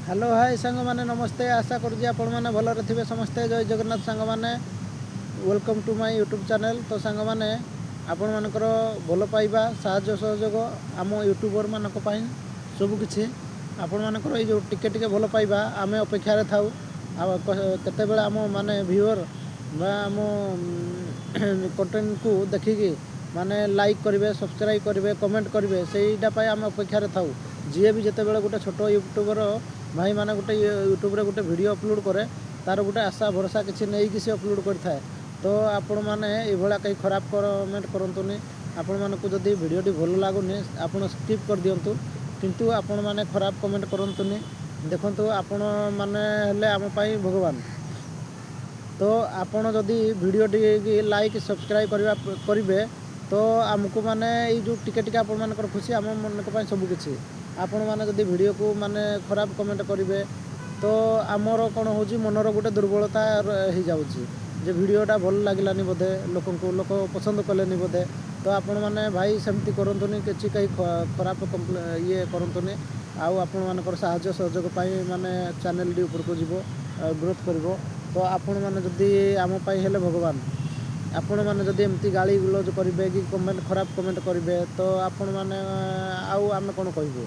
Hello hi सांग माने नमस्ते। आशा करुँच आपण मैंने भलरे थे समस्ते। जय जगन्नाथ सांग माने welcome to my YouTube channel. तो सांग माने आपण मानकर भल पाइबा साहाय्य सहयोग आम यूट्यूबर मानक सबकि आपण मानकर जो टिके टिके भल पाइबा आम अपेक्षार थाउ। केतेबेले आम माने व्यूअर बा आम कंटेंट को देखिकी माने लाइक करेंगे, सब्सक्राइब करेंगे, कमेंट करेंगे, से आम अपेक्षार थाउ। जी भी जिते बड़े गोटे छोट यूट्यूबर भाई मैंने गोटे यूट्यूब रे गोटे वीडियो अपलोड करे तार गोटे आशा भरोसा किसी नहीं कि अपलोड करता तो आपण मैंने ये कहीं खराब कमेंट करतुनि। आपण मानक जदि वीडियोटी भल लगुनि आपड़ स्किप कर दिंतु, किंतु आपण मैंने खराब कमेंट करतुनि। देखु आपण मैंने हेले आम भगवान। तो आपण जदि वीडियोटी लाइक सब्सक्राइब करेंगे तो आमको माने जो टिके टिके आपण मानकर खुशी आम मन सबकि। आपण मैंने जदि वीडियो को माने खराब कमेंट करेंगे तो आमर कौन हो मनर गोटे दुर्बलता हो जाऊँगी जे वीडियोटा भल लगलानी बोधे लोक पसंद कले बोधे। तो आपण मैंने भाई सेमती करतुनि कि कहीं खराब ये करतुनि। आपण मानकर साहाय्य सहयोग माने चैनल टी ऊपर को जीव ग्रोथ कर। तो आपण मैंने जदि आम हेले भगवान। आपण मैंने जदि एमती गाली गुलज करेंगे कि कमेंट खराब कमेंट करेंगे तो आपण मैंने आम कौन कहबू।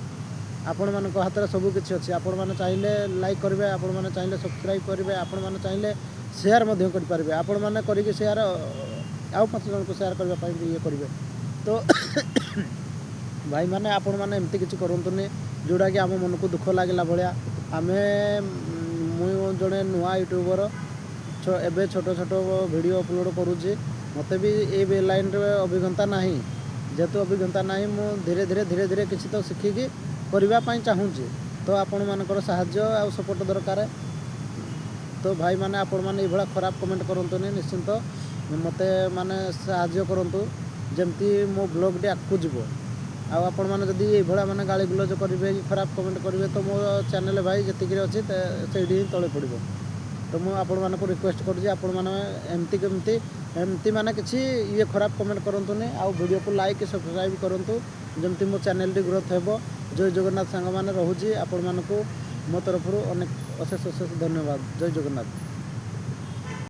आपण मान हाथ में सबकि अच्छे। आपण मैंने चाहिए लाइक करेंगे, आपण मैंने चाहिए सब्सक्राइब करेंगे, आपण मैंने चाहिए शेयर करेंगे। आपण मैंने करके शेयर आउ 5 जन को शेयर करने ये करेंगे। तो भाई मैंने आपण मैंने एमती किसी करतुनि जोड़ा कि आम मन को दुख लगला भाया। आम मु जड़े नुआ यूट्यूबर एवं छोट छोट वीडियो अपलोड करुँची। मत भी ये लाइन रे अभिज्ञता ना जेहेतु अभिज्ञता ना धीरे धीरे धीरे धीरे किसी तो शिखिकी करने चाहूँगी। तो आपण मानकर साहाय्य आ सपोर्ट दरकार। तो भाई मैंने आपण मैंने ये खराब कमेंट करतुनि। निश्चिंत मत माने साहाय्य करूँ जमती मो ब्लॉग टी आगू जीव। आपण मैंने जदि ये माने गाली गुलज करेंगे कि खराब कमेंट करेंगे तो मो चैनल भाई जी अच्छी से तले पड़ो। तो मुझे आपण मानक रिक्वेस्ट करुँच आपण मैंने एमती कमती एमती माने किसी ये खराब कमेंट करतुनि। आउ वीडियो को लाइक सब्सक्राइब करूँ जमती मो चैनल टी ग्रोथ हो। जय जगन्नाथ सांग माने रोचे आपण मानक मो तरफ अनेक अशेष अशेष धन्यवाद। जय जगन्नाथ।